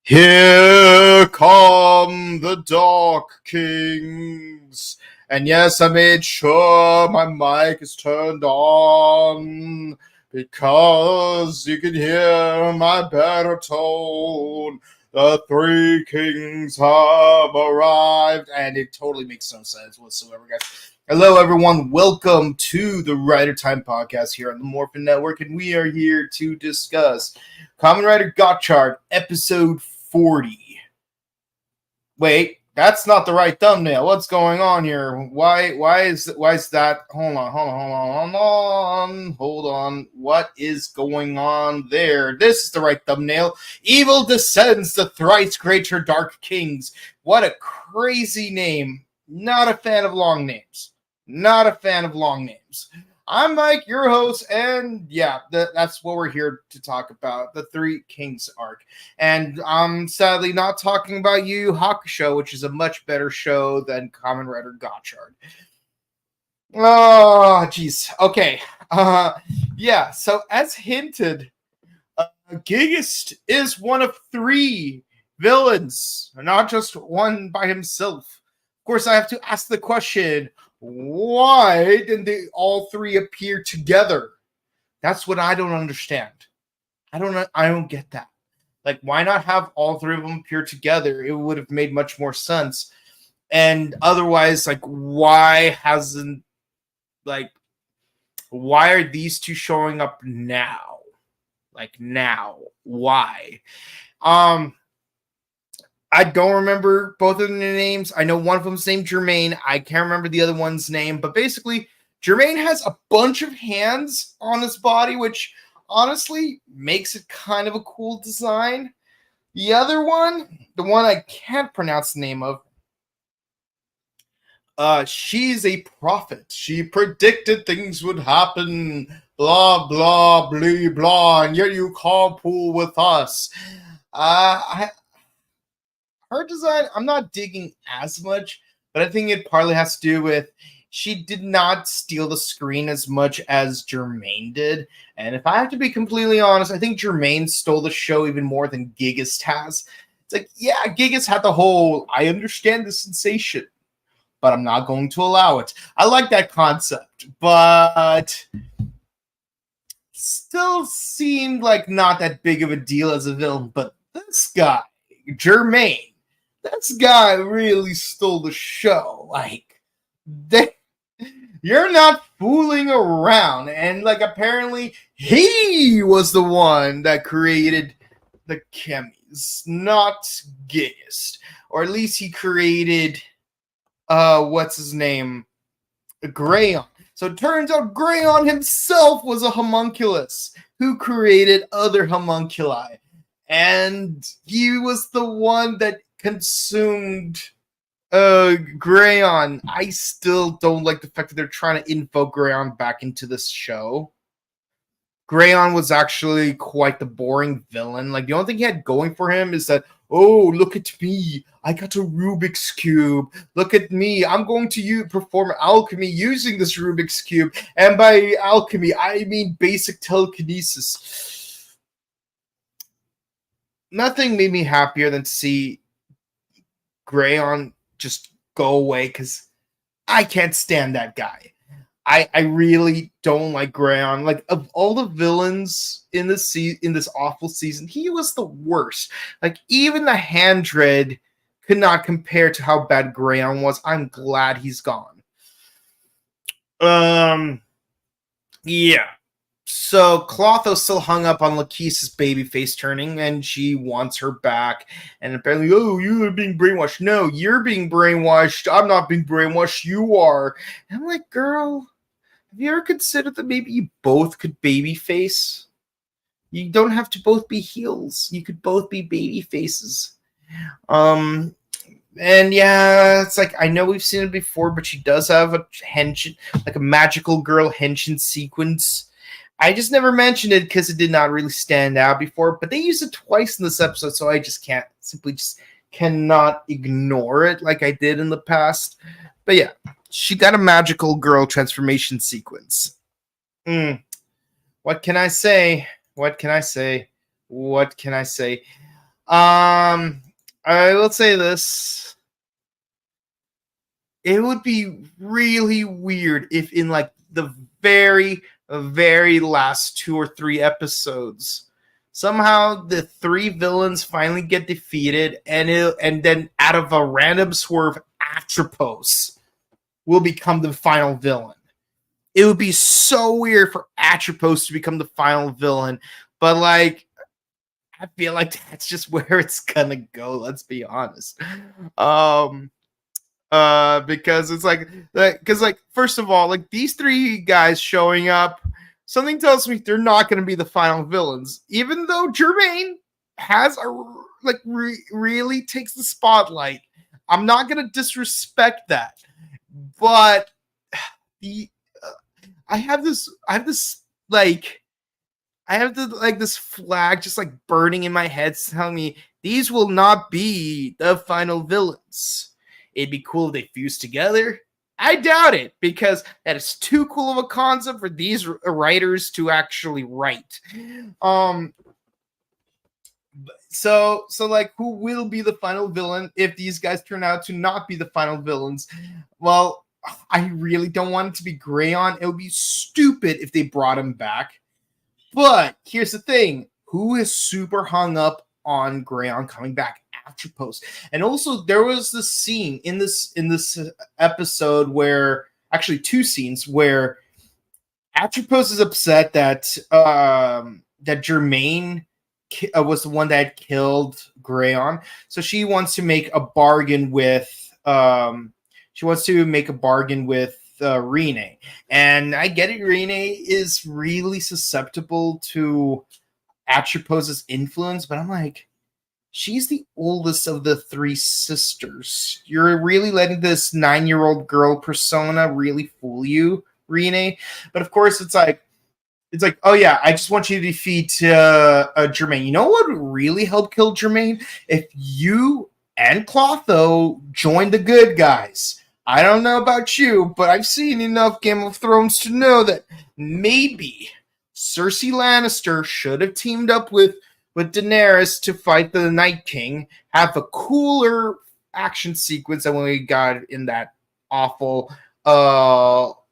Here come the Dark Kings. And yes, I made sure my mic is turned on because you can hear my baritone. The three kings have arrived. And it totally makes no sense whatsoever, guys. Hello, everyone. Welcome to the Rider Time podcast here on the Morphin Network. And we are here to discuss Kamen Rider Gotchard, episode 40. Wait, that's not the right thumbnail. What's going on here? Why is that? Hold on. What is going on there? This is the right thumbnail. Evil descends the Thrice-Greater Dark Kings. What a crazy name. Not a fan of long names. I'm Mike, your host, and yeah, that's what we're here to talk about, the Three Kings arc. And I'm sadly not talking about Yu Yu Hakusho, which is a much better show than Kamen Rider Gotchard. Oh, jeez. Okay. Yeah, so as hinted, Gigist is one of three villains, not just one by himself. Of course, I have to ask the question, why didn't they all three appear together? That's what I don't understand. I don't get that. Like, why not have all three of them appear together? It would have made much more sense. And otherwise, like, why are these two showing up now? Like, now. Why? I don't remember both of their names. I know one of them's named Jermaine. I can't remember the other one's name. But basically, Jermaine has a bunch of hands on his body, which honestly makes it kind of a cool design. The other one, the one I can't pronounce the name of, she's a prophet. She predicted things would happen. Blah, blah, blah, blah. And yet you carpool with us. Her design, I'm not digging as much, but I think it partly has to do with she did not steal the screen as much as Jermaine did. And if I have to be completely honest, I think Jermaine stole the show even more than Gigist has. It's like, yeah, Gigist had the whole, I understand the sensation, but I'm not going to allow it. I like that concept, but still seemed like not that big of a deal as a villain. But this guy, Jermaine, this guy really stole the show. Like, you're not fooling around. And, like, apparently he was the one that created the chemis, not Gigist. Or at least he created, what's his name? Grayon. So it turns out Grayon himself was a homunculus who created other homunculi. And he was the one that consumed Grayon. I still don't like the fact that they're trying to info Grayon back into this show. Grayon was actually quite the boring villain. Like, the only thing he had going for him is that, oh, look at me. I got a Rubik's Cube. Look at me. I'm going to perform alchemy using this Rubik's Cube. And by alchemy, I mean basic telekinesis. Nothing made me happier than to see Grayon just go away, because I can't stand that guy. I really don't like Grayon. Like, of all the villains in this awful season, he was the worst. Like, even the Hand Dread could not compare to how bad Grayon was. I'm glad he's gone. Yeah. So Clotho's still hung up on Lakeis's baby face turning, and she wants her back. And apparently, oh, you're being brainwashed. No, you're being brainwashed. I'm not being brainwashed. You are. And I'm like, girl, have you ever considered that maybe you both could baby face? You don't have to both be heels. You could both be baby faces. And yeah, it's like, I know we've seen it before, but she does have a henshin, like a magical girl henshin sequence. I just never mentioned it because it did not really stand out before, but they used it twice in this episode, so I just cannot ignore it like I did in the past. But yeah, she got a magical girl transformation sequence. What can I say? I will say this. It would be really weird if in like the very last 2 or 3 episodes, somehow the 3 villains finally get defeated, and then out of a random swerve, Atropos will become the final villain. It would be so weird for Atropos to become the final villain, but like I feel like that's just where it's gonna go. Let's be honest. Um, because it's because first of all, like these 3 guys showing up, something tells me they're not going to be the final villains, even though Jermaine has really takes the spotlight. I'm not going to disrespect that, but the I have this like I have this flag just like burning in my head telling me these will not be the final villains. It'd be cool if they fuse together. I doubt it because that is too cool of a concept for these writers to actually write. So like who will be the final villain if these guys turn out to not be the final villains? Well, I really don't want it to be Grayon. It would be stupid if they brought him back. But here's the thing: who is super hung up on Grayon coming back after Post? And also, there was this scene in this episode where actually 2 scenes where Atropos is upset that that Germaine was the one that killed Grayon, so she wants to make a bargain with Rene. And I get it, Rene is really susceptible to Atropos's influence, but I'm like, she's the oldest of the 3 sisters. You're really letting this 9-year-old girl persona really fool you, Rene? But of course, it's like, oh yeah, I just want you to defeat Germaine. You know what would really help kill Germaine? If you and Clotho join the good guys. I don't know about you, but I've seen enough Game of Thrones to know that maybe Cersei Lannister should have teamed up with Daenerys to fight the Night King, have a cooler action sequence than when we got in that awful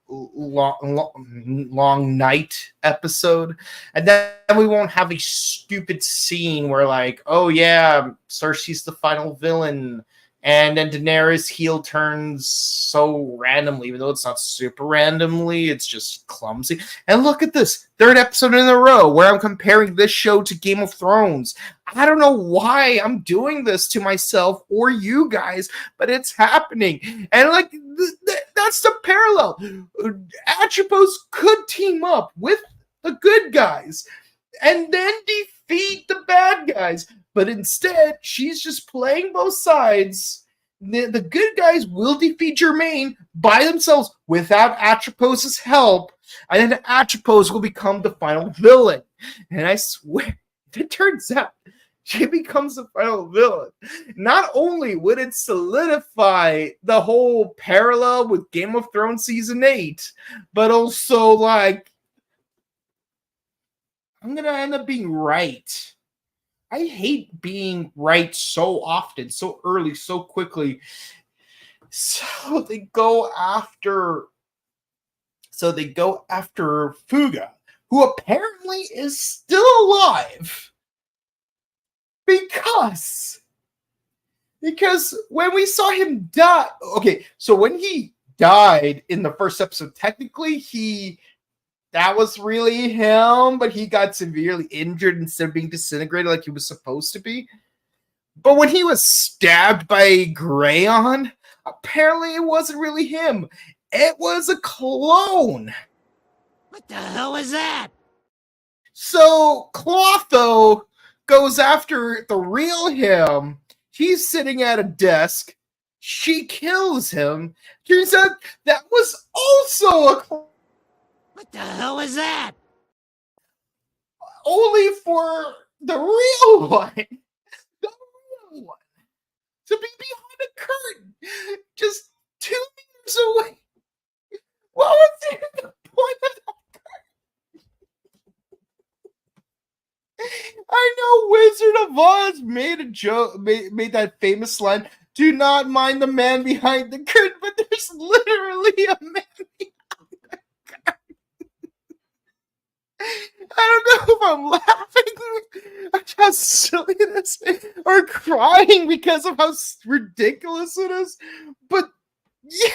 long night episode, and then we won't have a stupid scene where like, oh yeah, Cersei's the final villain, and then Daenerys heel turns so randomly, even though it's not super randomly, it's just clumsy. And look at this 3rd episode in a row where I'm comparing this show to Game of Thrones. I don't know why I'm doing this to myself or you guys, but it's happening. And like, that's the parallel. Atropos could team up with the good guys and then defeat the bad guys. But instead, she's just playing both sides. The good guys will defeat Germaine by themselves without Atropos's help, and then Atropos will become the final villain. And I swear, if it turns out she becomes the final villain, not only would it solidify the whole parallel with Game of Thrones Season 8, but also, like, I'm going to end up being right. I hate being right so often, so early, so quickly. So they go after Fuga, who apparently is still alive. Because when we saw him die, okay, so when he died in the first episode, technically that was really him, but he got severely injured instead of being disintegrated like he was supposed to be. But when he was stabbed by Grayon, apparently it wasn't really him. It was a clone. What the hell is that? So Clotho goes after the real him. He's sitting at a desk. She kills him. Turns out that was also a clone. What the hell is that? Only for the real one. The real one. To be behind a curtain. Just 2 meters away. What was the point of that curtain? I know Wizard of Oz made a joke, made that famous line, "Do not mind the man behind the curtain," but there's literally a man. I don't know if I'm laughing at how silly it is or crying because of how ridiculous it is, but yeah,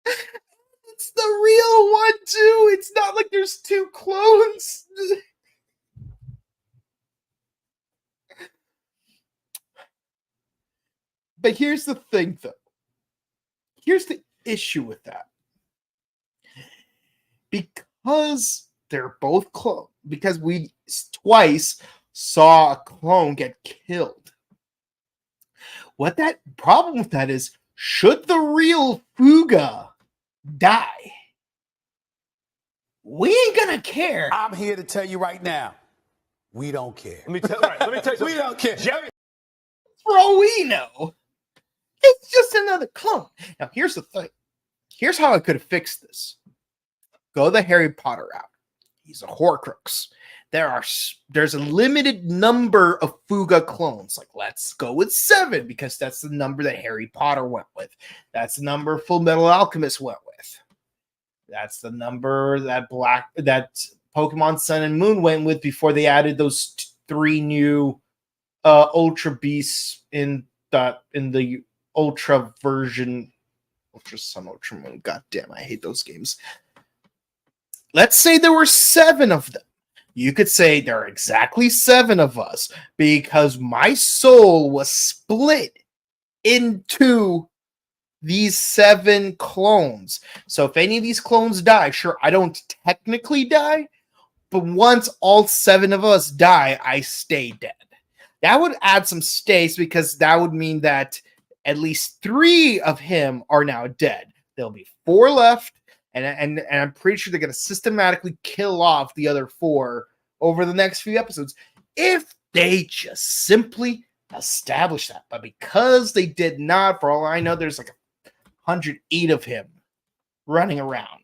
it's the real one too. It's not like there's two clones. But here's the thing, though. Here's the issue with that. Because they're both clone, because we twice saw a clone get killed. What that problem with that is, should the real Fuga die, we ain't gonna care. I'm here to tell you right now, we don't care. Let me tell you something. We don't care. For all we know, it's just another clone. Now, here's the thing. Here's how I could have fixed this. Go the Harry Potter route. He's a Horcrux. There's a limited number of Fuga clones. Like, let's go with 7 because that's the number that Harry Potter went with. That's the number Full Metal Alchemist went with. That's the number that Pokemon Sun and Moon went with before they added those 3 new Ultra Beasts in the Ultra version. Ultra Sun, Ultra Moon. God damn, I hate those games. Let's say there were 7 of them. You could say there are exactly 7 of us because my soul was split into these 7 clones. So if any of these clones die, sure, I don't technically die, but once all 7 of us die, I stay dead. That would add some stakes because that would mean that at least 3 of him are now dead. There'll be 4 left. And I'm pretty sure they're going to systematically kill off the other 4 over the next few episodes if they just simply establish that. But because they did not, for all I know, there's like 108 of him running around.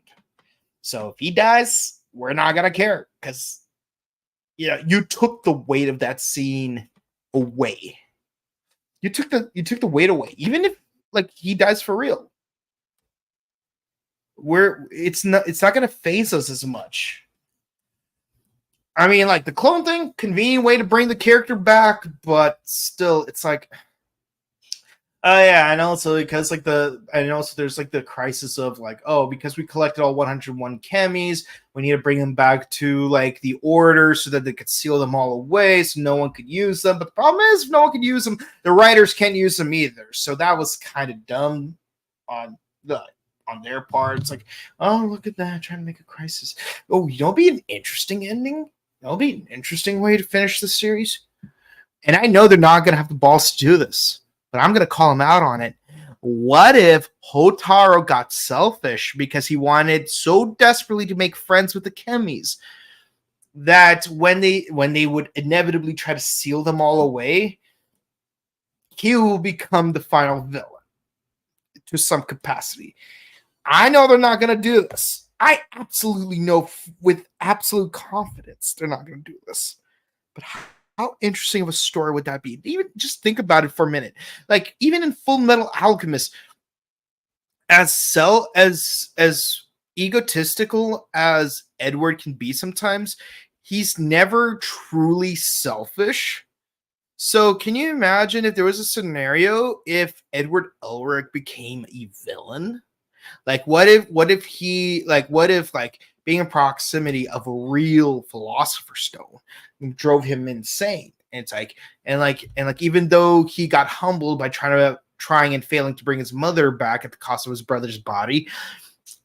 So if he dies, we're not going to care because you took the weight of that scene away. You took the weight away, even if like he dies for real. It's not going to phase us as much. I mean, like the clone thing, convenient way to bring the character back, but still, it's like, oh yeah, and also because there's like the crisis of like, oh, because we collected all 101 chemis, we need to bring them back to like the order so that they could seal them all away, so no one could use them. But the problem is, if no one could use them, the writers can't use them either. So that was kind of dumb on their part. It's like, oh, look at that, trying to make a crisis. Oh, you know, it'll be an interesting ending. That'll be an interesting way to finish the series. And I know they're not going to have the balls to do this, but I'm going to call them out on it. What if Hotaru got selfish because he wanted so desperately to make friends with the chemis that when they would inevitably try to seal them all away, he will become the final villain to some capacity. I know they're not going to do this. I absolutely know with absolute confidence they're not going to do this. But how interesting of a story would that be? Even just think about it for a minute. Like, even in Full Metal Alchemist, as egotistical as Edward can be sometimes, he's never truly selfish. So can you imagine if there was a scenario if Edward Elric became a villain? Like, what if being in proximity of a real Philosopher's Stone drove him insane? And it's like, even though he got humbled by trying and failing to bring his mother back at the cost of his brother's body,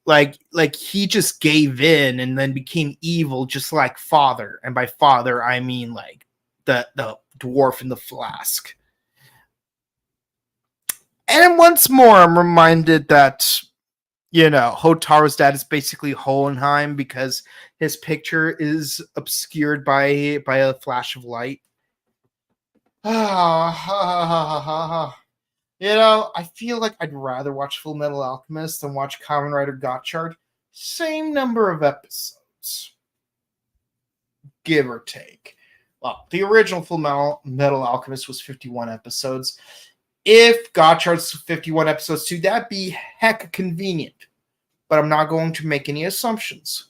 like he just gave in and then became evil, just like Father. And by Father, I mean like the dwarf in the flask. And once more, I'm reminded that, Hotaru's dad is basically Hohenheim because his picture is obscured by a flash of light. I feel like I'd rather watch Full Metal Alchemist than watch Kamen Rider Gotchard. Same number of episodes, give or take. Well, the original Full Metal Alchemist was 51 episodes. If Gotchard's 51 episodes too, that'd be heck convenient. But I'm not going to make any assumptions.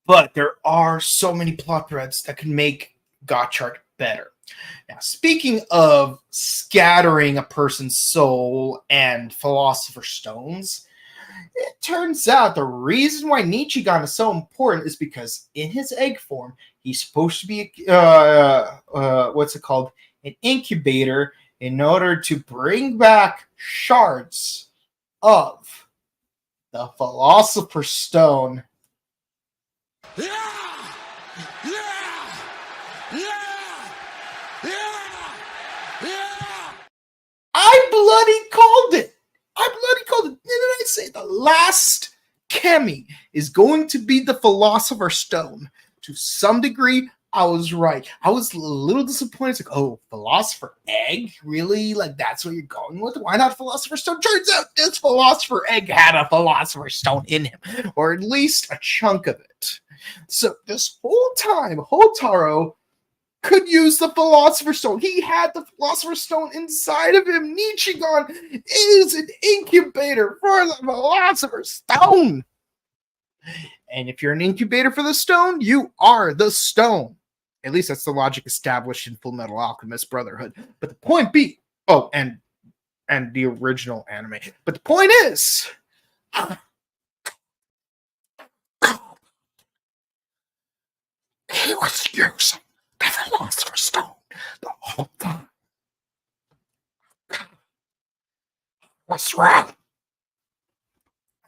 But there are so many plot threads that can make Gotchard better. Now, speaking of scattering a person's soul and Philosopher's Stones, it turns out the reason why Nichigan is so important is because in his egg form, he's supposed to be, what's it called? An incubator in order to bring back shards of the Philosopher's Stone. Yeah! Yeah! Yeah! Yeah! Yeah! I bloody called it. Didn't I say the last Kemi is going to be the Philosopher's Stone? To some degree, I was right. I was a little disappointed. It's like, oh, Philosopher Egg? Really? Like, that's what you're going with? Why not Philosopher's Stone? Turns out this Philosopher Egg had a Philosopher's Stone in him, or at least a chunk of it. So this whole time, Hotaro could use the Philosopher's Stone. He had the Philosopher's Stone inside of him. Nichigan is an incubator for the Philosopher's Stone. And if you're an incubator for the stone, you are the stone. At least that's the logic established in Full Metal Alchemist Brotherhood. But the point being, and the original anime. But the point is, he was using the Philosopher's Stone the whole time. What's wrong?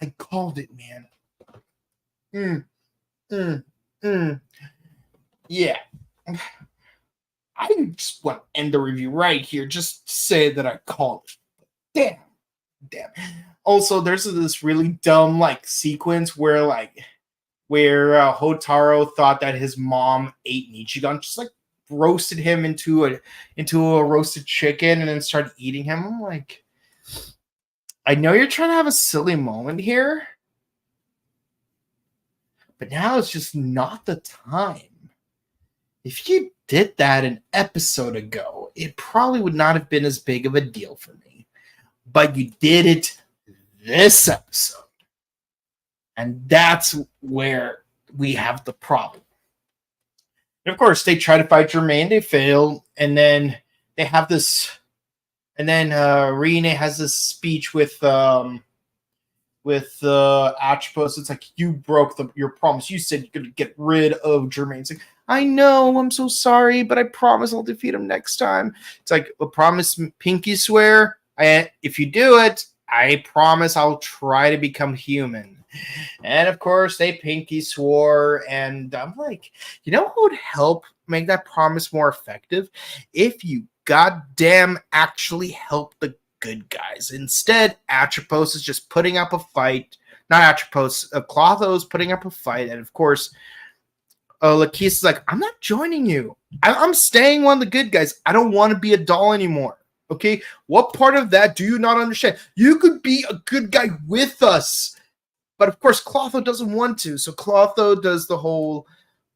I called it, man. Yeah. I just want to end the review right here. Just say that I called it. Damn. Also, there's this really dumb sequence where Hotaro thought that his mom ate Nichigan, just roasted him into a roasted chicken and then started eating him. I'm like, I know you're trying to have a silly moment here, but now it's just not the time. If you did that an episode ago, it probably would not have been as big of a deal for me. But you did it this episode. And that's where we have the problem. And of course, they try to fight Germain, they fail, and then they have this, and then Rine has this speech with Atropos. It's like, you broke your promise. You said you're going to get rid of Germain. It's like, I know, I'm so sorry, but I promise I'll defeat him next time. It's like, a promise, pinky swear. If you do it, I promise I'll try to become human. And of course, they pinky swore, and I'm like, you know who would help make that promise more effective? If you goddamn actually help the good guys. Instead, Atropos is just putting up a fight. Not Atropos, Clotho is putting up a fight, and of course, Lakeith is like, I'm not joining you. I'm staying one of the good guys. I don't want to be a doll anymore. Okay? What part of that do you not understand? You could be a good guy with us. But of course, Clotho doesn't want to. So Clotho does the whole,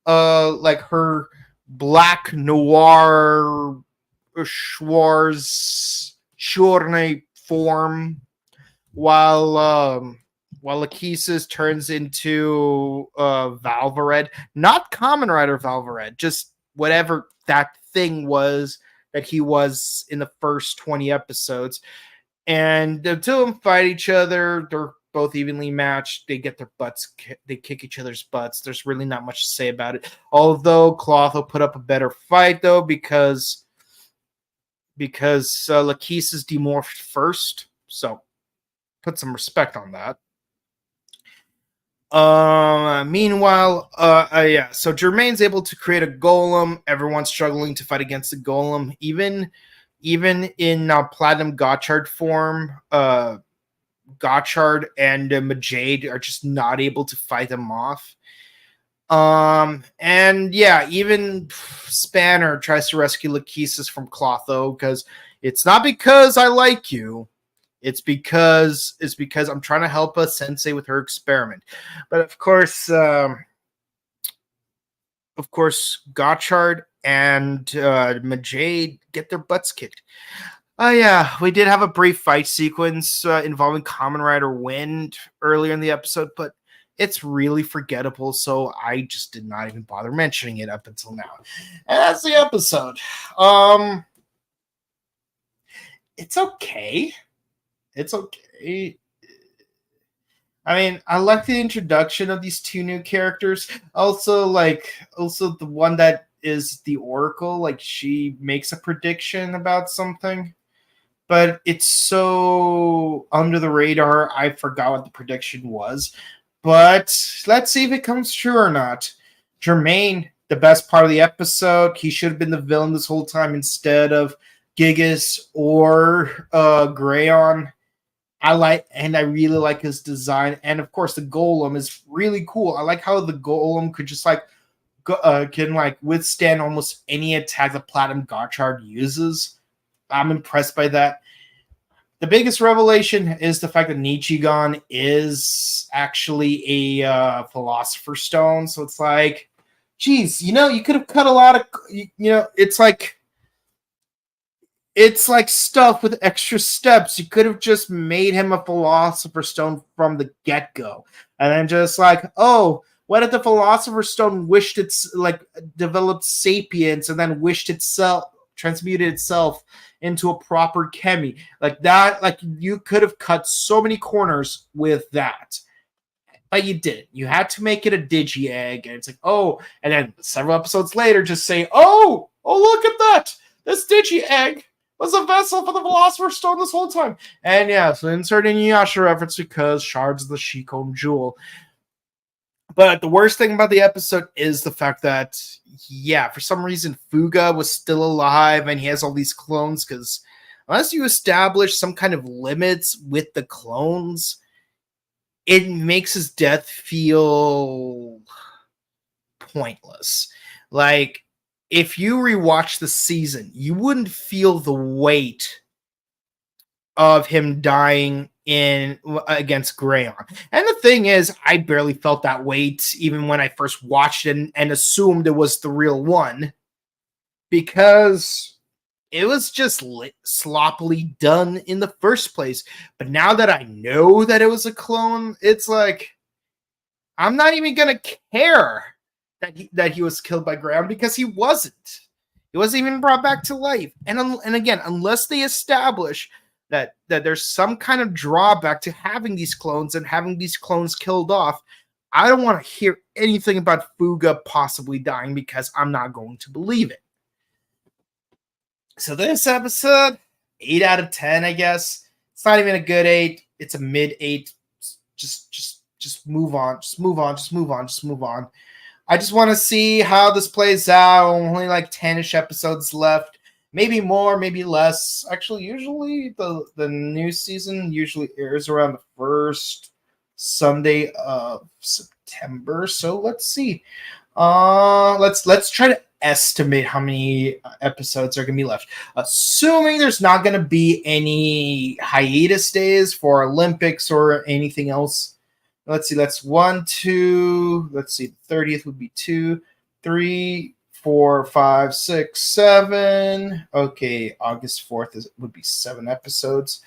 her black noir Schwarze form, while Lachesis turns into Valvared. Not Kamen Rider Valvared, just whatever that thing was that he was in the first 20 episodes. And the two of them fight each other. They're both evenly matched. They get their butts, they kick each other's butts. There's really not much to say about it. Although Clotho put up a better fight, though, because Lachesis demorphed first. So put some respect on that. Meanwhile, so Germain's able to create a golem. Everyone's struggling to fight against the golem. Even in Platinum Gotchard form, Gotchard and Majade are just not able to fight them off. And yeah, even Spanner tries to rescue Lachesis from Clotho, because it's not because I like you. It's because I'm trying to help a sensei with her experiment. But of course, of course, Gotchard and Majade get their butts kicked. Oh yeah, we did have a brief fight sequence involving Kamen Rider Wind earlier in the episode, but it's really forgettable, so I just did not even bother mentioning it up until now. And that's the episode. It's okay. It's okay. I mean, I like the introduction of these two new characters. Also the one that is the Oracle, like she makes a prediction about something, but it's so under the radar, I forgot what the prediction was. But let's see if it comes true or not. Jermaine, the best part of the episode, he should have been the villain this whole time instead of Gigas or Grayon. I really like his design, and of course the golem is really cool. I like how the golem could just can withstand almost any attack that Platinum Gotchard uses. I'm impressed by that. The biggest revelation is the fact that Nichigon is actually a Philosopher's Stone. So it's like, geez, you could have cut a lot of, it's like stuff with extra steps. You could have just made him a Philosopher's Stone from the get-go. And then just like, oh, what if the Philosopher's Stone developed sapience and then transmuted itself into a proper chemi? Like that, like you could have cut so many corners with that. But you didn't. You had to make it a digi egg, and it's like, oh, and then several episodes later, just say, oh, look at that. This digi egg was a vessel for the Philosopher's Stone this whole time. And yeah, so insert Inuyasha reference because shards of the Shikon Jewel. But the worst thing about the episode is the fact that, yeah, for some reason, Fuga was still alive and he has all these clones, because unless you establish some kind of limits with the clones, it makes his death feel pointless. Like, if you rewatch the season, you wouldn't feel the weight of him dying against Grayon. And the thing is, I barely felt that weight even when I first watched it and assumed it was the real one, because it was just sloppily done in the first place. But now that I know that it was a clone, it's like, I'm not even gonna care that he was killed by Grayon, because he wasn't. He wasn't even brought back to life. And again, unless they establish that there's some kind of drawback to having these clones and having these clones killed off, I don't want to hear anything about Fuga possibly dying, because I'm not going to believe it. So this episode, 8 out of 10, I guess. It's not even a good 8. It's a mid 8. Just move on. Just move on. I just want to see how this plays out. Only like 10-ish episodes left. Maybe more, maybe less. Actually, usually the new season usually airs around the first Sunday of September. So let's see. Let's try to estimate how many episodes are going to be left. Assuming there's not going to be any hiatus days for Olympics or anything else. Let's see. Let's 1, 2. Let's see. 30th would be 2, 3, 4, 5, 6, 7. Okay, August 4th would be 7 episodes.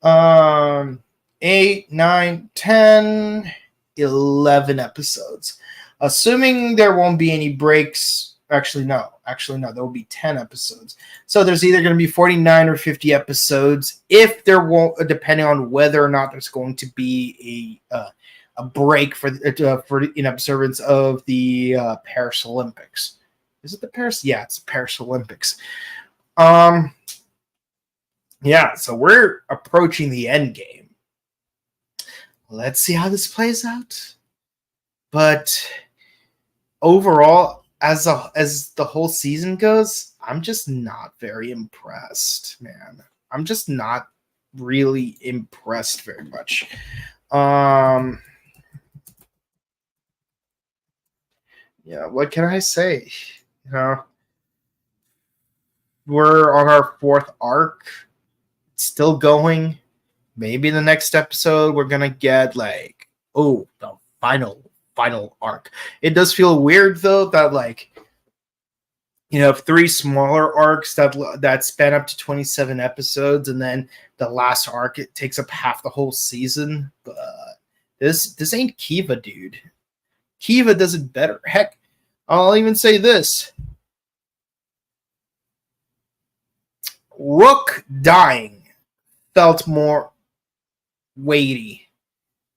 8, 9, 10, 11 episodes. Assuming there won't be any breaks. Actually, no. There will be 10 episodes. So there's either going to be 49 or 50 episodes. If there won't, depending on whether or not there's going to be a break for in observance of the Paris Olympics. Is it the Paris? Yeah, it's the Paris Olympics. Yeah, so we're approaching the end game. Let's see how this plays out. But overall, as the whole season goes, I'm just not very impressed, man. I'm just not really impressed very much. Yeah, what can I say? You know, we're on our 4th arc. It's still Maybe in the next episode we're gonna get the final final arc. It does feel weird though that like you have 3 smaller arcs that span up to 27 episodes, and then the last arc it takes up half the whole season. But this ain't Kiva, dude. Kiva does it better. Heck, I'll even say this. Rook dying felt more weighty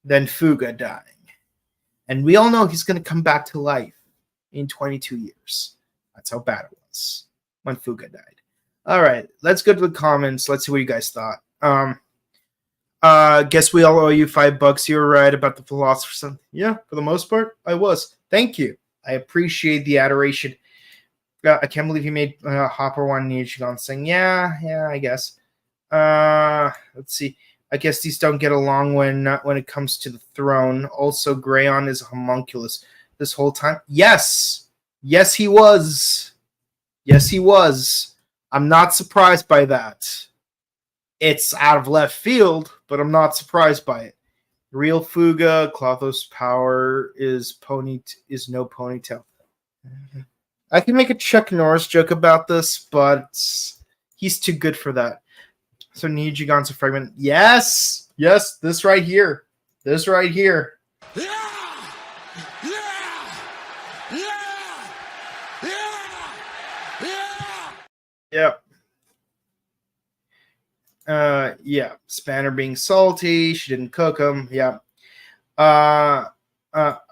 than Fuga dying. And we all know he's going to come back to life in 22 years. That's how bad it was when Fuga died. All right, let's go to the comments. Let's see what you guys thought. Guess we all owe you $5. You were right about the philosopher's son. Yeah, for the most part, I was. Thank you. I appreciate the adoration. I can't believe you made Hopper one Nijigon sing. Yeah, I guess. Let's see. I guess these don't get along when it comes to the throne. Also, Greyon is a homunculus this whole time. Yes, he was. Yes, he was. I'm not surprised by that. It's out of left field, but I'm not surprised by it. Real Fuga, Clotho's power is no ponytail. I can make a Chuck Norris joke about this, but he's too good for that. So Nijigon's a fragment. Yes, this right here. Yeah! Yeah. Spanner being salty. She didn't cook him. Yeah. I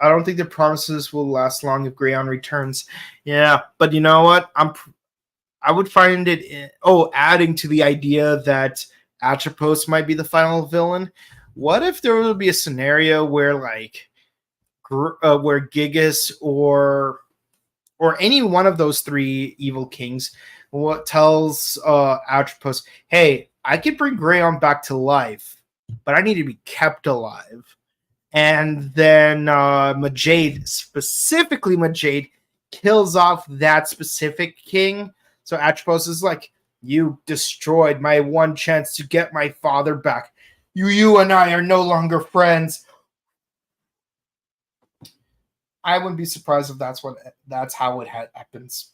don't think the promises will last long if Greyon returns. Yeah, but you know what? I would find it. Adding to the idea that Atropos might be the final villain. What if there would be a scenario where where Gigas or any one of those 3 evil kings tells Atropos, "Hey, I could bring Greyon back to life, but I need to be kept alive." And then Majade, specifically Majade, kills off that specific king. So Atropos is like, "You destroyed my one chance to get my father back. You and I are no longer friends." I wouldn't be surprised if that's how it happens.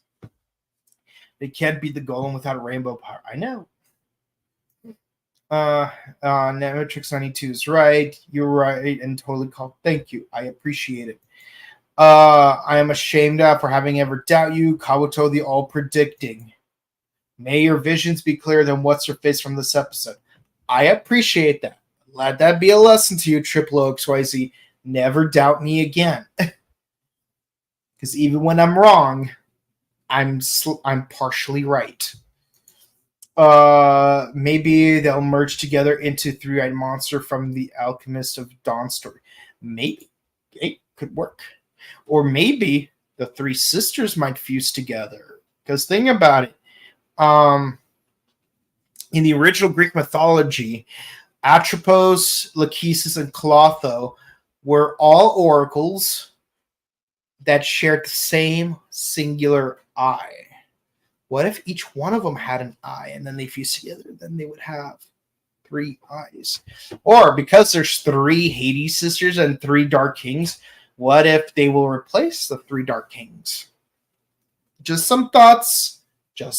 They can't beat the golem without a rainbow power. I know. Netmatrix 92 is right. You're right and totally called. Thank you. I appreciate it. I am ashamed for having ever doubt you. Kabuto the all predicting. May your visions be clearer than what's your face from this episode. I appreciate that. Let that be a lesson to you, Triple XYZ. Never doubt me again. Because even when I'm wrong, I'm partially right. Maybe they'll merge together into Three-Eyed Monster from the Alchemist of Dawn story. Maybe. It could work. Or maybe the 3 sisters might fuse together. Because think about it. In the original Greek mythology, Atropos, Lachesis, and Clotho were all oracles that shared the same singular eye. What if each one of them had an eye and then they fused together? Then they would have 3 eyes. Or because there's 3 Hades sisters and 3 Dark Kings, what if they will replace the 3 Dark Kings? Just some thoughts. That's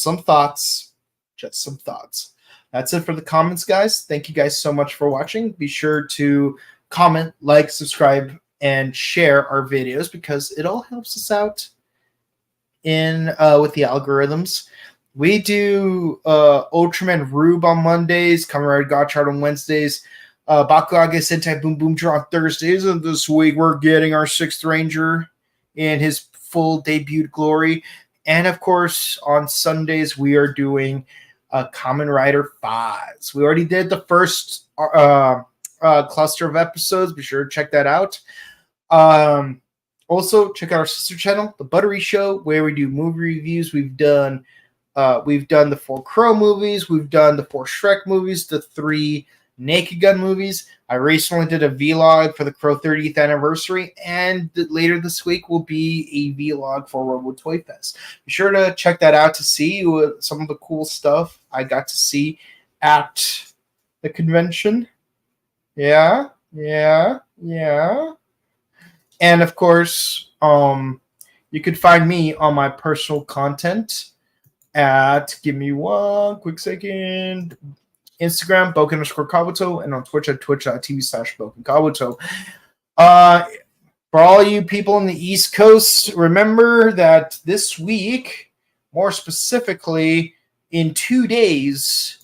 it for the comments, guys. Thank you guys so much for watching. Be sure to comment, like, subscribe, and share our videos because it all helps us out in with the algorithms. We do Ultraman Rube on Mondays, Kamen Rider Gotchard on Wednesdays, Bakuage Sentai Boom Boom Draw on Thursdays, and this week we're getting our 6th Ranger in his full debut glory. And of course, on Sundays we are doing Kamen Rider 5s. We already did the first cluster of episodes. Be sure to check that out. Also, check out our sister channel, The Buttery Show, where we do movie reviews. We've done the 4 Crow movies. We've done the 4 Shrek movies, the 3 Naked Gun movies. I recently did a vlog for the Crow 30th anniversary, and later this week will be a vlog for Robo Toy Fest. Be sure to check that out to see some of the cool stuff I got to see at the convention. Yeah. And of course, you could find me on my personal content at, give me one quick second, Instagram, Boken_Kabuto, and on Twitch at twitch.tv/BokenKabuto. For all you people in the East Coast, remember that this week, more specifically in 2 days,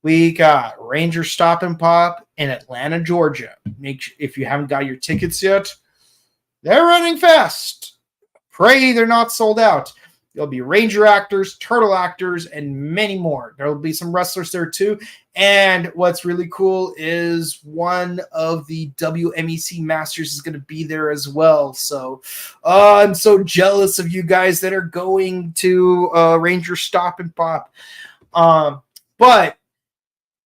we got Ranger Stop and Pop in Atlanta, Georgia. If you haven't got your tickets yet, they're running fast. Pray they're not sold out. There'll be Ranger actors, Turtle actors, and many more. There'll be some wrestlers there too. And what's really cool is one of the WMEC Masters is going to be there as well. So I'm so jealous of you guys that are going to Ranger Stop and Pop. But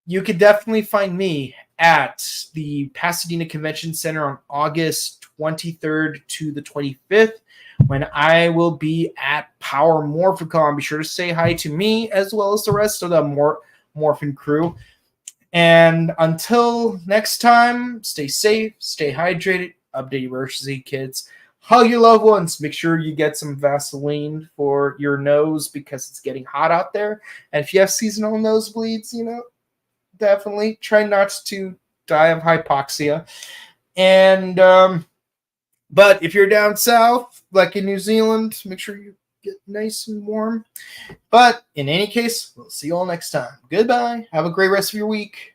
you could definitely find me at the Pasadena Convention Center on August 23rd to the 25th. When I will be at Power Morphicon. Be sure to say hi to me as well as the rest of the Morphin crew. And until next time, stay safe, stay hydrated, update your emergency kits, hug your loved ones. Make sure you get some Vaseline for your nose because it's getting hot out there. And if you have seasonal nosebleeds, definitely try not to die of hypoxia. And but if you're down south, like in New Zealand, make sure you get nice and warm. But in any case, we'll see you all next time. Goodbye. Have a great rest of your week.